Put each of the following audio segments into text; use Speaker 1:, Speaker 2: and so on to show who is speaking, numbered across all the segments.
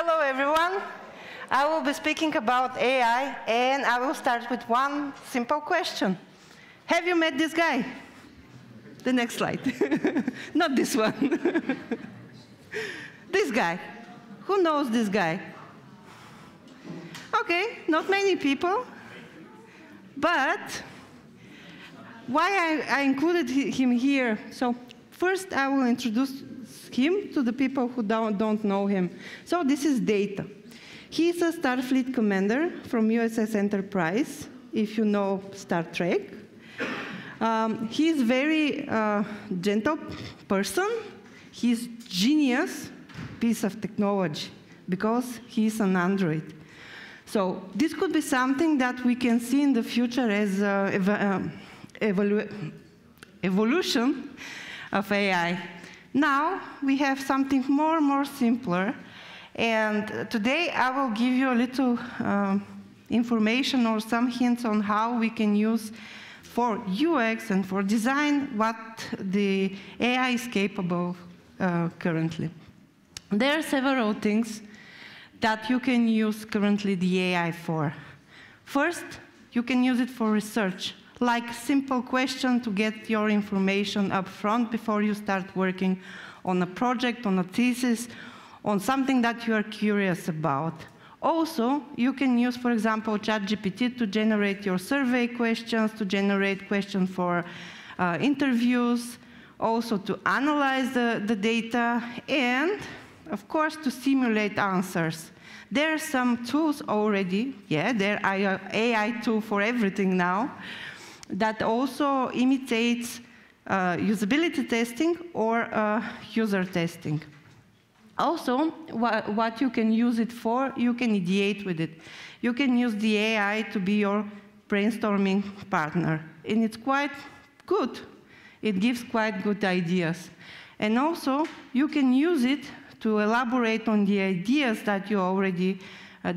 Speaker 1: Hello, everyone. I will be speaking about AI, and I will start with one simple question. Have you met this guy? The next slide. Not this one. This guy. Who knows this guy? Okay, not many people. But why I included him here? So first, I will introduce him to the people who don't know him. So this is Data. He's a Starfleet commander from USS Enterprise, if you know Star Trek. He's very gentle person. He's genius piece of technology because he's an android. So this could be something that we can see in the future as evolution of AI. Now we have something more simpler. And today I will give you a little information or some hints on how we can use for UX and for design what the AI is capable currently. There are several things that you can use currently the AI for. First, you can use it for research, like simple question to get your information up front before you start working on a project, on a thesis, on something that you are curious about. Also, you can use, for example, ChatGPT to generate your survey questions, to generate questions for interviews, also to analyze the data, and, of course, to simulate answers. There are some tools already, there are AI tool for everything now, that also imitates usability testing or user testing. Also, what you can use it for, you can ideate with it. You can use the AI to be your brainstorming partner. And it's quite good. It gives quite good ideas. And also, you can use it to elaborate on the ideas that you already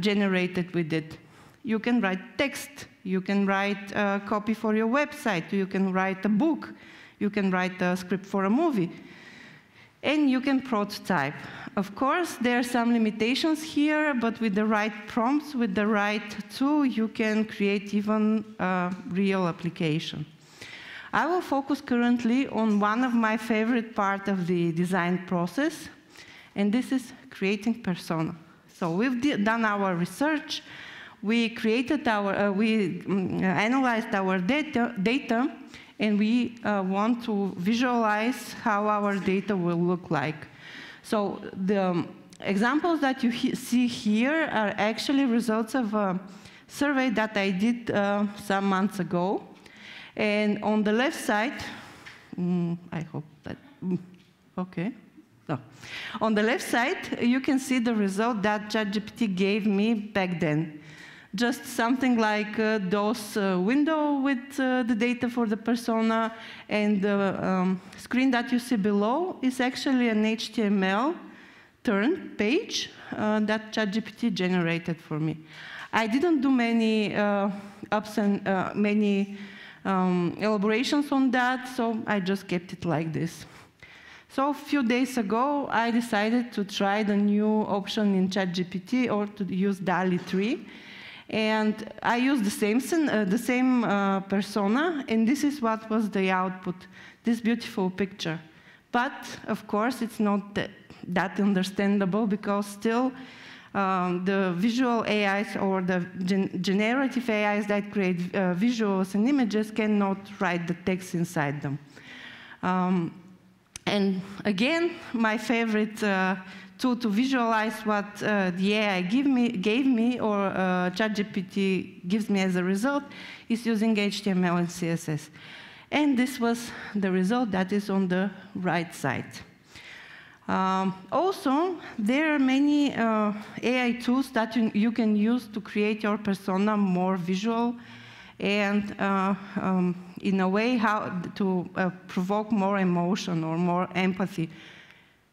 Speaker 1: generated with it. You can write text. You can write a copy for your website. You can write a book. You can write a script for a movie. And you can prototype. Of course, there are some limitations here, but with the right prompts, with the right tool, you can create even a real application. I will focus currently on one of my favorite parts of the design process, and this is creating persona. So we've done our research, we created we analyzed our data, and we want to visualize how our data will look like. So the examples that you see here are actually results of a survey that I did some months ago. And on the left side, I hope that, okay. No. On the left side, you can see the result that ChatGPT gave me back then. Just something like those window with the data for the persona, and the screen that you see below is actually an HTML turned page that ChatGPT generated for me. I didn't do many many elaborations on that, so I just kept it like this. So a few days ago, I decided to try the new option in ChatGPT, or to use DALL-E 3. And I used the same persona, and this is what was the output, this beautiful picture. But, of course, it's not that understandable, because still the visual AIs or the generative AIs that create visuals and images cannot write the text inside them. And again, my favorite tool to visualize what the AI gave me, or ChatGPT gives me as a result, is using HTML and CSS. And this was the result that is on the right side. Also, there are many AI tools that you can use to create your persona more visual, and in a way how to provoke more emotion or more empathy.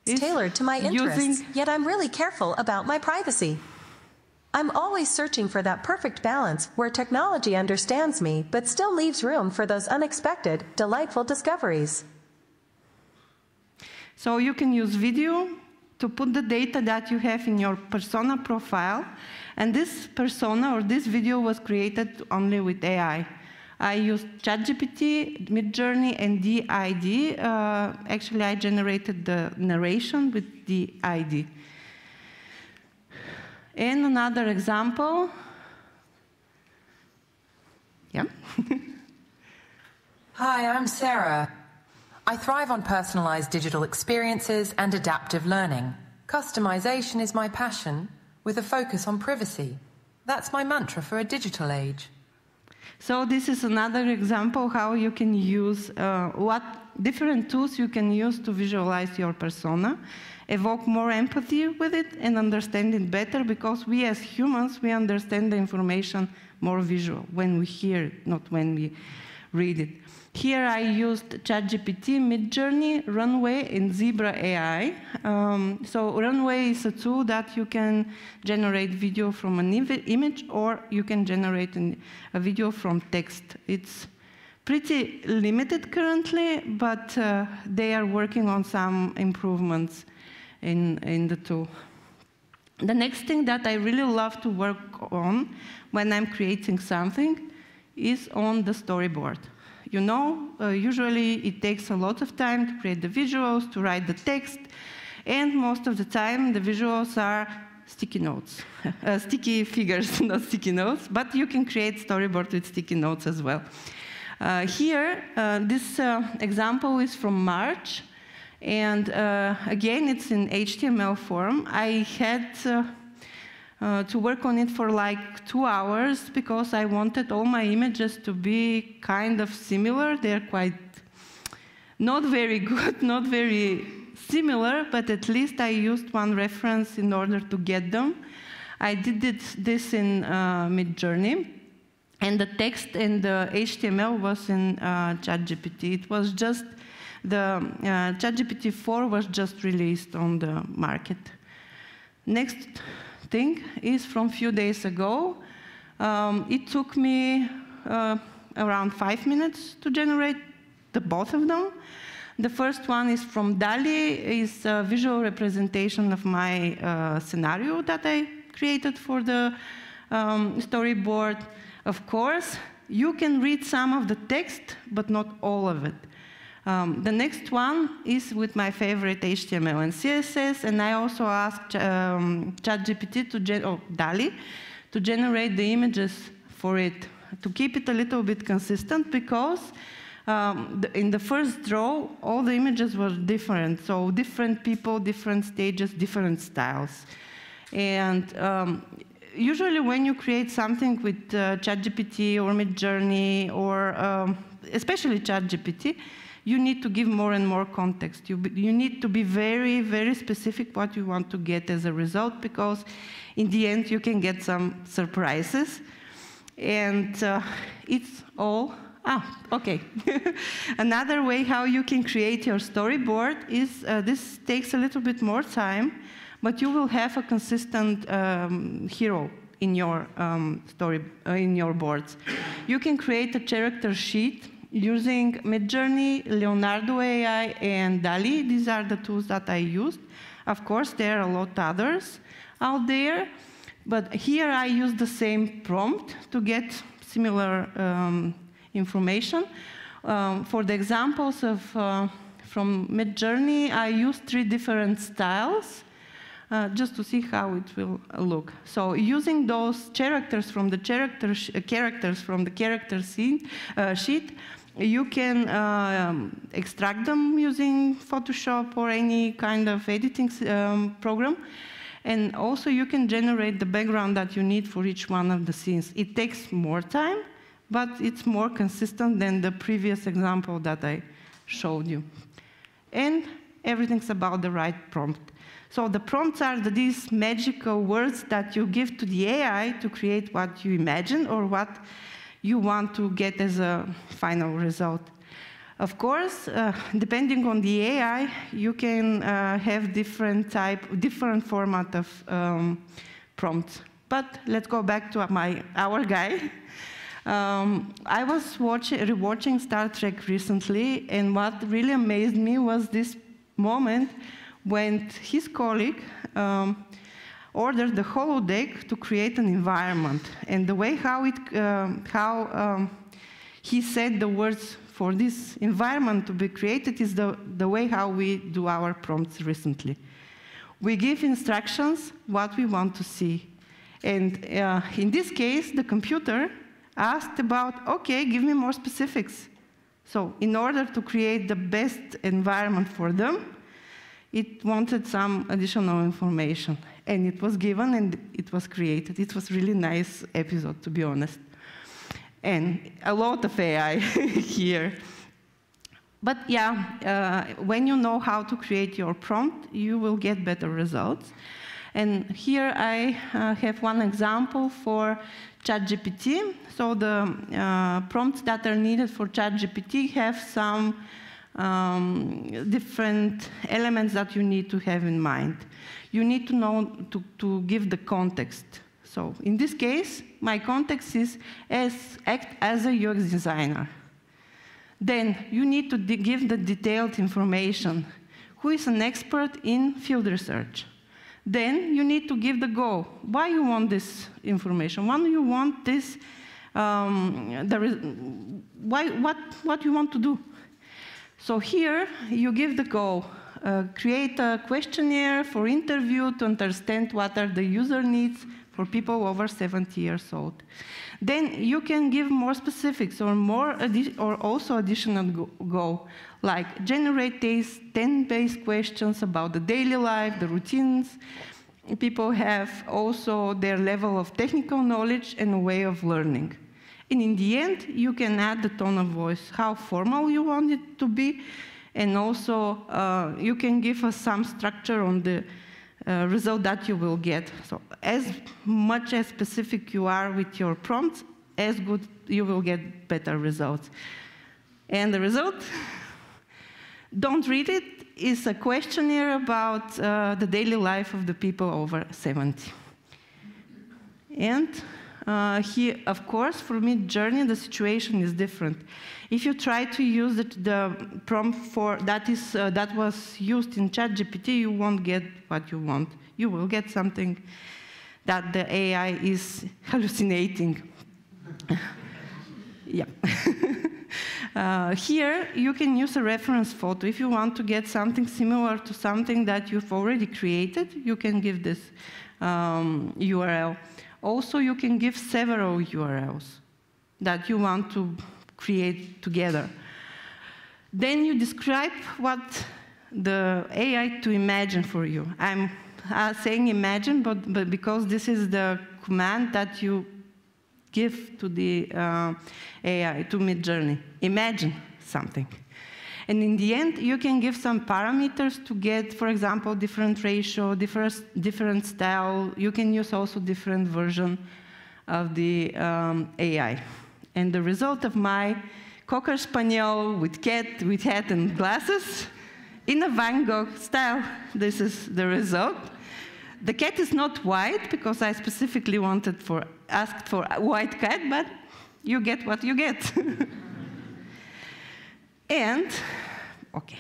Speaker 2: It's tailored to my interests, yet I'm really careful about my privacy. I'm always searching for that perfect balance where technology understands me but still leaves room for those unexpected, delightful discoveries.
Speaker 1: So you can use video, to put the data that you have in your persona profile. And this persona or this video was created only with AI. I used ChatGPT, Midjourney, and DID. Actually, I generated the narration with DID. And another example. Yeah.
Speaker 3: Hi, I'm Sarah. I thrive on personalized digital experiences and adaptive learning. Customization is my passion, with a focus on privacy. That's my mantra for a digital age.
Speaker 1: So this is another example how you can use what different tools you can use to visualize your persona, evoke more empathy with it, and understand it better, because we as humans, we understand the information more visual when we hear it, not when we read it. Here I used ChatGPT, Midjourney, Runway, and Zebra AI. So Runway is a tool that you can generate video from an image, or you can generate a video from text. It's pretty limited currently, but they are working on some improvements in the tool. The next thing that I really love to work on when I'm creating something is on the storyboard. You know, usually it takes a lot of time to create the visuals, to write the text, and most of the time the visuals are sticky notes, sticky figures, not sticky notes, but you can create storyboard with sticky notes as well. Here, this example is from March, and again, it's in HTML form. I had to work on it for like 2 hours because I wanted all my images to be kind of similar. They're quite not very good, not very similar, but at least I used one reference in order to get them. I did this in Midjourney, and the text and the HTML was in ChatGPT. It was just the ChatGPT 4 was just released on the market. Next thing is from a few days ago. It took me around 5 minutes to generate both of them. The first one is from DALL-E, is a visual representation of my scenario that I created for the storyboard. Of course, you can read some of the text, but not all of it. The next one is with my favorite HTML and CSS, and I also asked ChatGPT or DALL-E to generate the images for it, to keep it a little bit consistent, because in the first draw, all the images were different, so different people, different stages, different styles. And usually when you create something with ChatGPT or Midjourney, or especially ChatGPT, you need to give more and more context. You need to be very, very specific what you want to get as a result, because in the end you can get some surprises. And it's all, okay. Another way how you can create your storyboard is, this takes a little bit more time, but you will have a consistent hero in your in your boards. You can create a character sheet using Midjourney, Leonardo AI, and DALL-E. These are the tools that I used. Of course, there are a lot others out there, but here I use the same prompt to get similar information. For the examples of from Midjourney, I used 3 different styles just to see how it will look. So using those characters from the character sheet, you can extract them using Photoshop or any kind of editing program. And also you can generate the background that you need for each one of the scenes. It takes more time, but it's more consistent than the previous example that I showed you. And everything's about the right prompt. So the prompts are these magical words that you give to the AI to create what you imagine or what you want to get as a final result. Of course, depending on the AI, you can have different format of prompts. But let's go back to our guy. I was rewatching Star Trek recently, and what really amazed me was this moment when his colleague ordered the holodeck to create an environment. And the way he said the words for this environment to be created is the way how we do our prompts recently. We give instructions what we want to see. And in this case, the computer asked about, okay, give me more specifics. So in order to create the best environment for them, it wanted some additional information. And it was given and it was created. It was a really nice episode, to be honest. And a lot of AI here. But yeah, when you know how to create your prompt, you will get better results. And here I have one example for ChatGPT. So the prompts that are needed for ChatGPT have some different elements that you need to have in mind. You need to know to give the context. So in this case, my context is act as a UX designer. Then you need to give the detailed information. Who is an expert in field research? Then you need to give the goal. Why you want this information? Why you want this? What you want to do? So here you give the goal. Create a questionnaire for interview to understand what are the user needs for people over 70 years old. Then you can give more specifics or also additional goal, like generate 10-based questions about the daily life, the routines. People have also their level of technical knowledge and way of learning. And in the end, you can add the tone of voice, how formal you want it to be, and also you can give us some structure on the result that you will get. So as much as specific you are with your prompts, as good you will get better results. And the result, don't read it, is a questionnaire about the daily life of the people over 70. And here, of course, for Midjourney, the situation is different. If you try to use the prompt that was used in ChatGPT, you won't get what you want. You will get something that the AI is hallucinating. Yeah. Here, you can use a reference photo. If you want to get something similar to something that you've already created, you can give this URL. Also, you can give several URLs that you want to create together. Then you describe what the AI to imagine for you. I'm saying imagine, but because this is the command that you give to the AI, to Midjourney. Imagine something. And in the end, you can give some parameters to get, for example, different ratio, different style. You can use also different version of the AI. And the result of my Cocker Spaniel with cat, with hat and glasses, in a Van Gogh style, this is the result. The cat is not white, because I specifically asked for a white cat, but you get what you get. And, okay,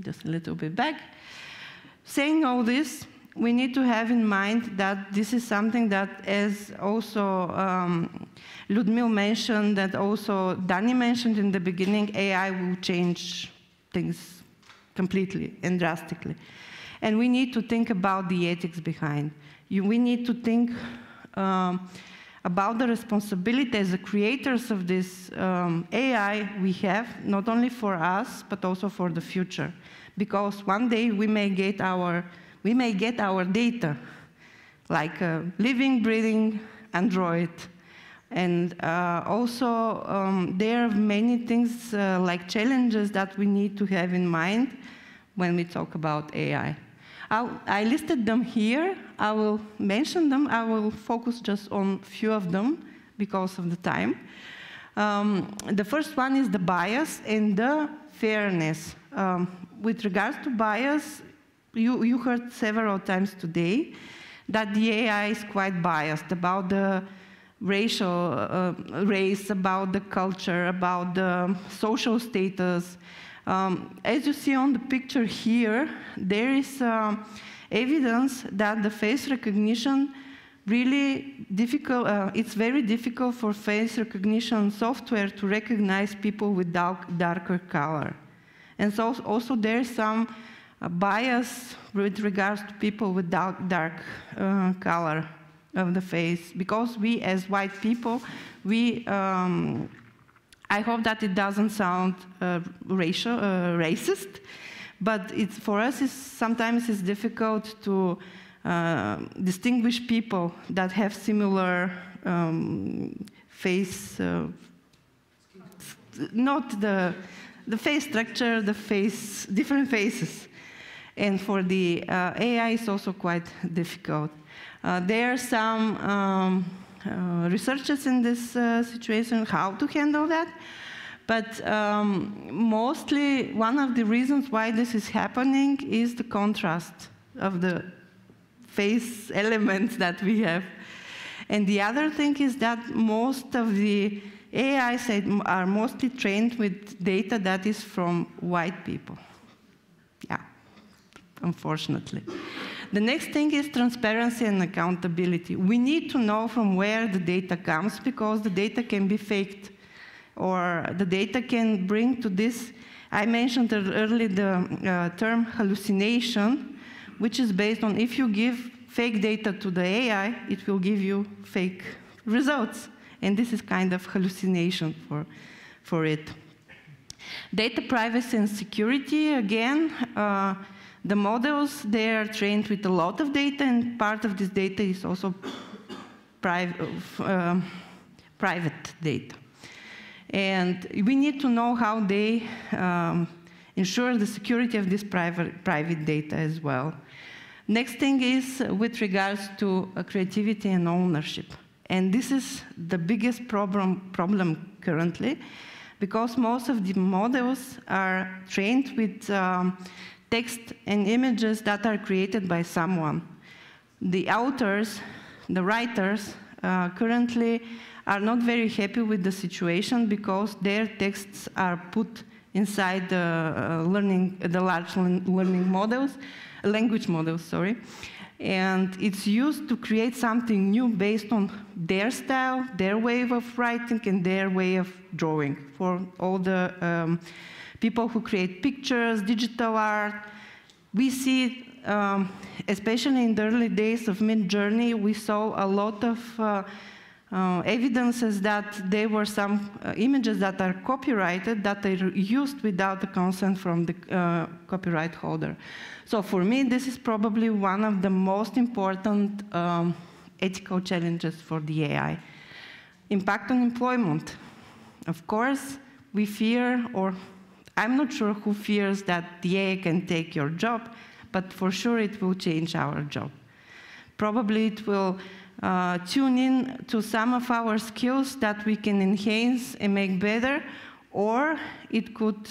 Speaker 1: just a little bit back. Saying all this, we need to have in mind that this is something that, as also Ludmil mentioned, that also Dani mentioned in the beginning, AI will change things completely and drastically. And we need to think about the ethics behind. We need to think about the responsibility as the creators of this AI we have, not only for us, but also for the future. Because one day we may get our data, like a living, breathing Android. And also, there are many things like challenges that we need to have in mind when we talk about AI. I listed them here. I will mention them. I will focus just on a few of them because of the time. The first one is the bias and the fairness. With regards to bias, you heard several times today that the AI is quite biased about the race, about the culture, about the social status, As you see on the picture here, there is evidence that the face recognition really difficult, it's very difficult for face recognition software to recognize people with darker color. And so also there's some bias with regards to people with dark color of the face, because we as white people, I hope that it doesn't sound racist, but for us sometimes it's difficult to distinguish people that have similar face, not the face structure, different faces. And for the AI, it's also quite difficult. There are some researchers in this situation how to handle that, but mostly one of the reasons why this is happening is the contrast of the face elements that we have. And the other thing is that most of the AIs are mostly trained with data that is from white people. Yeah, unfortunately. The next thing is transparency and accountability. We need to know from where the data comes, because the data can be faked, or the data can bring to this. I mentioned earlier the term hallucination, which is based on if you give fake data to the AI, it will give you fake results. And this is kind of hallucination for it. Data privacy and security, again, the models, they are trained with a lot of data, and part of this data is also private data. And we need to know how they ensure the security of this private data as well. Next thing is with regards to creativity and ownership. And this is the biggest problem currently, because most of the models are trained with text and images that are created by someone. The authors, the writers, currently are not very happy with the situation, because their texts are put inside the large language models, sorry. And it's used to create something new based on their style, their way of writing, and their way of drawing. For all the people who create pictures, digital art, we see, especially in the early days of Midjourney, we saw a lot of evidences that there were some images that are copyrighted, that are used without the consent from the copyright holder. So for me, this is probably one of the most important ethical challenges for the AI. Impact on employment. Of course, we fear, or I'm not sure who fears that the AI can take your job, but for sure it will change our job. Probably it will tune in to some of our skills that we can enhance and make better, or it could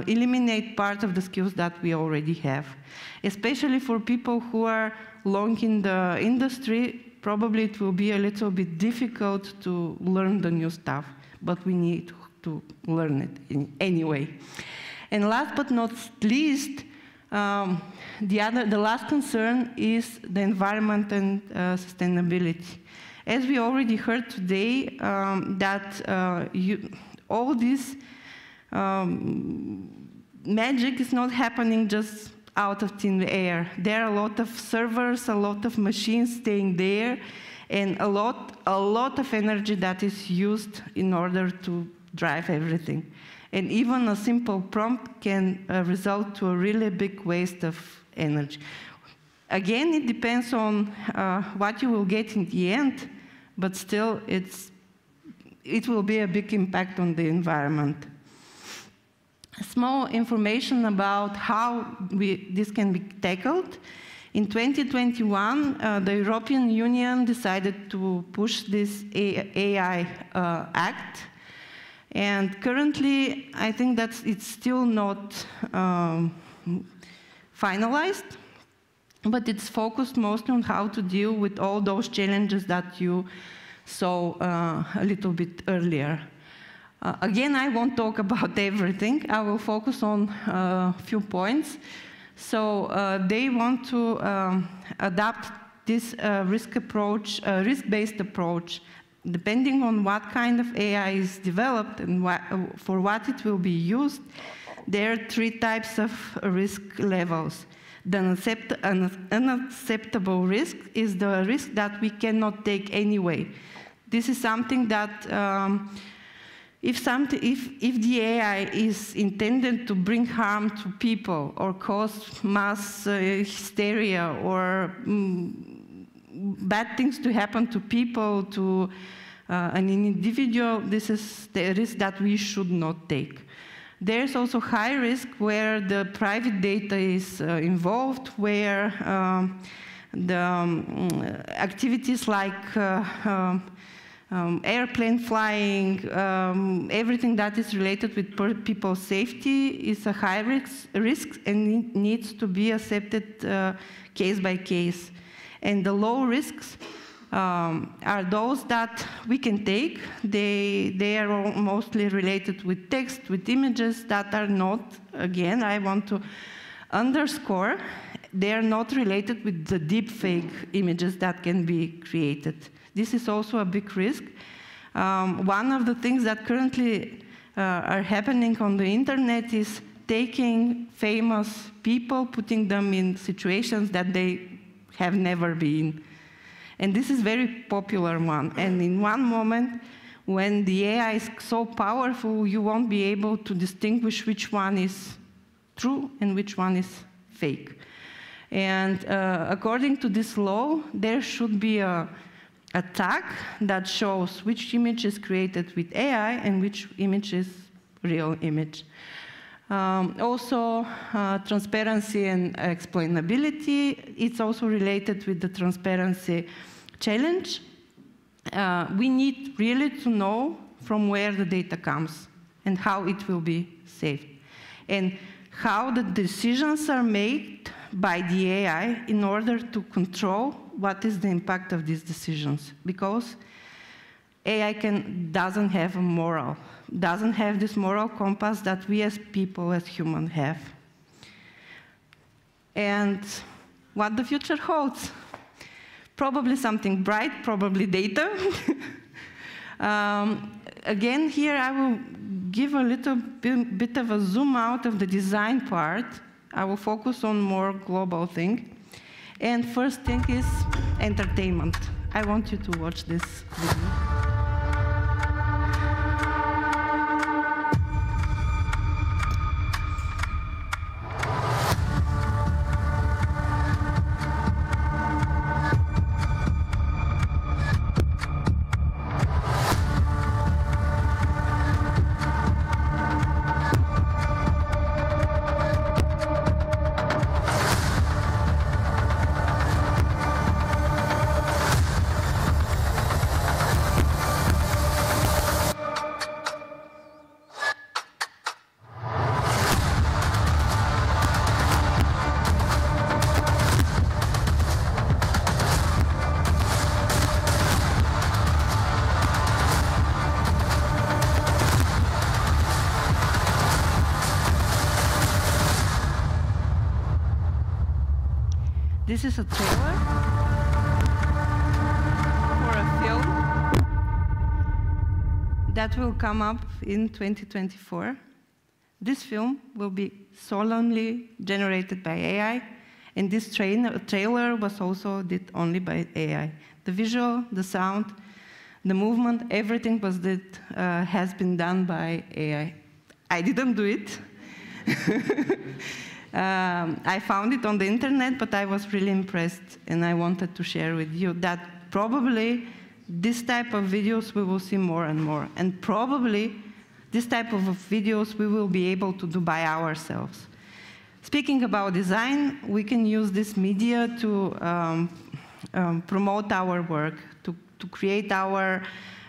Speaker 1: eliminate part of the skills that we already have. Especially for people who are long in the industry, probably it will be a little bit difficult to learn the new stuff, but we need to learn it anyway. And last but not least, the last concern is the environment and sustainability. As we already heard today, all this magic is not happening just out of thin air. There are a lot of servers, a lot of machines staying there, and a lot of energy that is used in order to drive everything. And even a simple prompt can result to a really big waste of energy. Again, it depends on what you will get in the end, but still it will be a big impact on the environment. Small information about how this can be tackled. In 2021, the European Union decided to push this AI Act. And currently, I think that it's still not finalized, but it's focused mostly on how to deal with all those challenges that you saw a little bit earlier. Again, I won't talk about everything. I will focus on a few points. So they want to adapt this risk-based approach, depending on what kind of AI is developed and for what it will be used. There are 3 types of risk levels. The unacceptable risk is the risk that we cannot take anyway. This is something that if the AI is intended to bring harm to people or cause mass hysteria or bad things to happen to people, to an individual, this is the risk that we should not take. There's also high risk where the private data is involved, where the activities like airplane flying, everything that is related with people's safety is a high risk and needs to be accepted case by case. And the low risks are those that we can take. They are mostly related with text, with images that are not, again, I want to underscore, they are not related with the deepfake images that can be created. This is also a big risk. One of the things that currently are happening on the internet is taking famous people, putting them in situations that they have never been. And this is a very popular one. And in one moment, when the AI is so powerful, you won't be able to distinguish which one is true and which one is fake. And according to this law, there should be a tag that shows which image is created with AI and which image is real image. Also, transparency and explainability. It's also related with the transparency challenge. We need really to know from where the data comes and how it will be saved, and how the decisions are made by the AI in order to control what is the impact of these decisions. Because AI doesn't have a moral, doesn't have this moral compass that we as people, as humans, have. And what the future holds? Probably something bright, probably data. Again, here I will give a little bit of a zoom out of the design part. I will focus on more global thing. And first thing is entertainment. I want you to watch this video. This is a trailer for a film that will come up in 2024. This film will be solemnly generated by AI, and this trailer was also did only by AI. The visual, the sound, the movement, everything has been done by AI. I didn't do it. I found it on the internet, but I was really impressed, and I wanted to share with you that probably this type of videos we will see more and more, and probably this type of videos we will be able to do by ourselves. Speaking about design, we can use this media to promote our work, to create our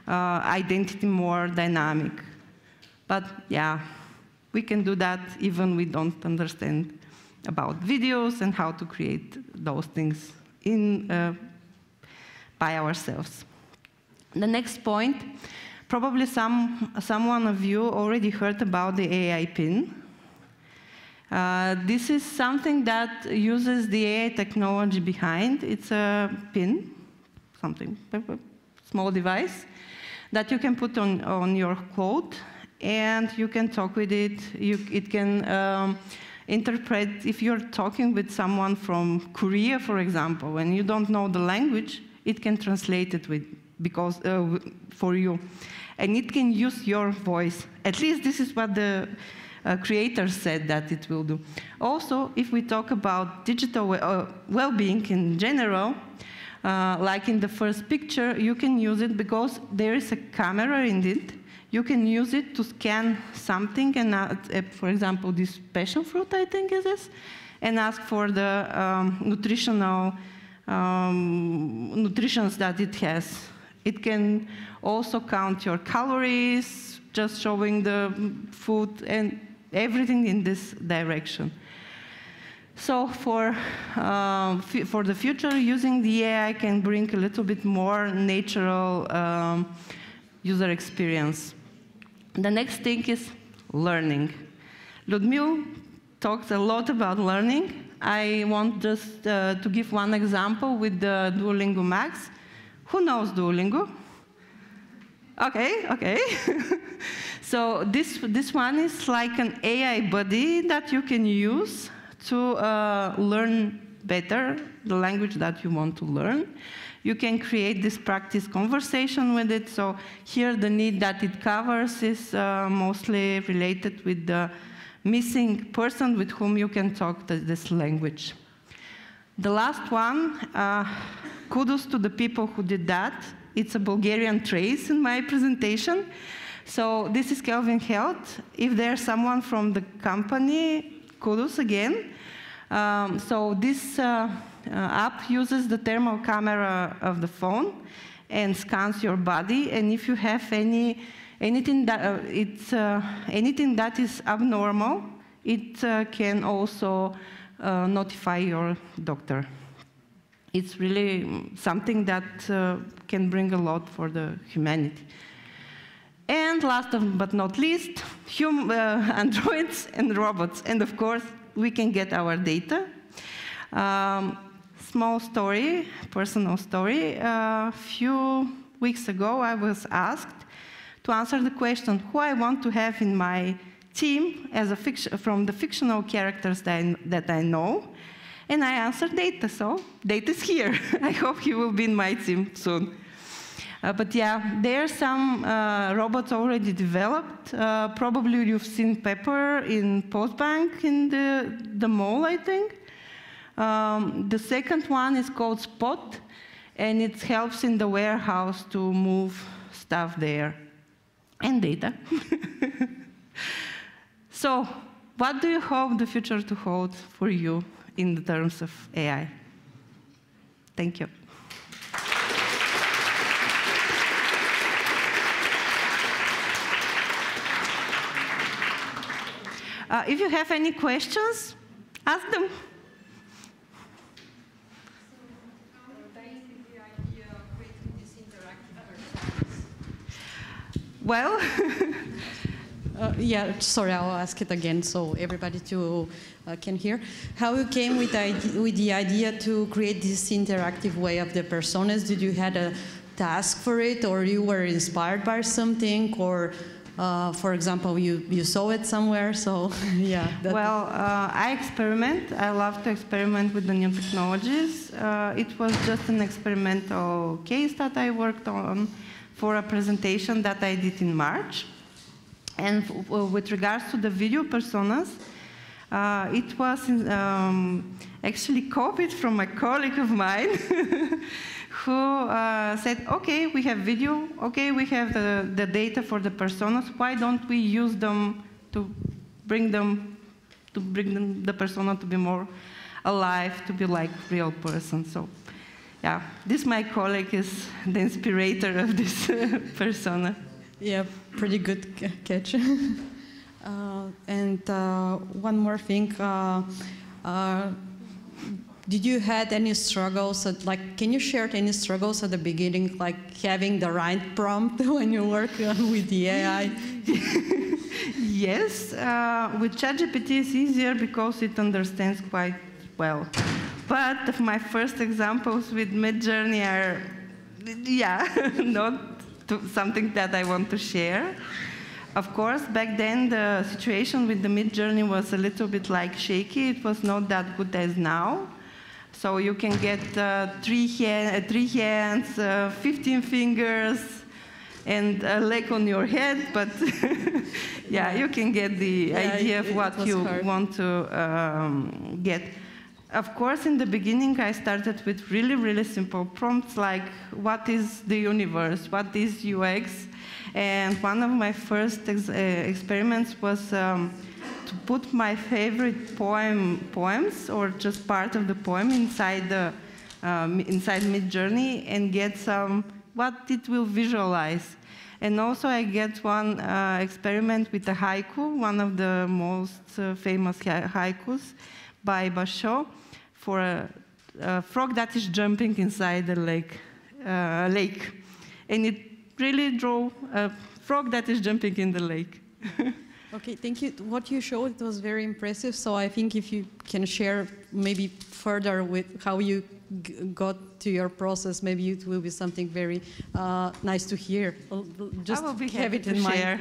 Speaker 1: identity more dynamic. But yeah, we can do that even we don't understand about videos and how to create those things by ourselves. The next point, Probably someone of you already heard about the AI pin. This is something that uses the AI technology behind. It's a pin, something, a small device that you can put on your cloth, and you can talk with it. It can interpret, if you're talking with someone from Korea, for example, and you don't know the language, it can translate it for you. And it can use your voice. At least this is what the creators said that it will do. Also, if we talk about digital well-being in general, like in the first picture, you can use it because there is a camera in it. You can use it to scan something and, for example, this passion fruit, I think it is, and ask for the nutritions that it has. It can also count your calories, just showing the food and everything in this direction. So for the future, using the AI can bring a little bit more natural user experience. The next thing is learning. Ludmil talks a lot about learning. I want just to give one example with the Duolingo Max. Who knows Duolingo? Okay. So this one is like an AI buddy that you can use to learn better the language that you want to learn. You can create this practice conversation with it. So here the need that it covers is mostly related with the missing person with whom you can talk this language. The last one, kudos to the people who did that. It's a Bulgarian trace in my presentation. So this is Kelvin Health. If there's someone from the company, kudos again. So this app uses the thermal camera of the phone and scans your body. And if you have anything that is abnormal, it can also notify your doctor. It's really something that can bring a lot for the humanity. And last but not least, androids and robots. And of course, we can get our data. Small story, personal story. A few weeks ago, I was asked to answer the question who I want to have in my team as from the fictional characters that I know. And I answered Data, so Data's here. I hope he will be in my team soon. But yeah, there are some robots already developed. Probably you've seen Pepper in Postbank in the mall, I think. The second one is called Spot, and it helps in the warehouse to move stuff there. And Data. So, what do you hope the future to hold for you in the terms of AI? Thank you. If you have any questions, ask them. Well,
Speaker 4: yeah, sorry, I'll ask it again so everybody can hear. How you came with the idea to create this interactive way of the personas? Did you had a task for it, or you were inspired by something, or for example, you saw it somewhere? So yeah.
Speaker 1: Well, I experiment. I love to experiment with the new technologies. It was just an experimental case that I worked on for a presentation that I did in March. And with regards to the video personas, it was actually copied from a colleague of mine who said, okay, we have video, okay, we have the data for the personas, why don't we use them to bring the persona to be more alive, to be like real person. So yeah, this my colleague is the inspirator of this persona.
Speaker 4: Yeah, pretty good catch. And one more thing, did you had any struggles? Can you share any struggles at the beginning, like having the right prompt when you work with the AI?
Speaker 1: Yes, with ChatGPT it's easier because it understands quite well. But my first examples with Midjourney are, not something that I want to share. Of course, back then the situation with the Midjourney was a little bit like shaky. It was not that good as now. So you can get 3 hands, 15 fingers, and a leg on your head, but you can get the idea of what you want to get. Of course, in the beginning, I started with really, really simple prompts like, what is the universe? What is UX? And one of my first experiments was to put my favorite poems, or just part of the poem, inside Midjourney and get what it will visualize. And also I get one experiment with a haiku, one of the most famous haikus by Basho, for a frog that is jumping inside a lake. And it really drew a frog that is jumping in the lake.
Speaker 4: Okay, thank you. What you showed was very impressive, so I think if you can share maybe further with how you got to your process, maybe it will be something very nice to hear.
Speaker 1: I will be happy to share.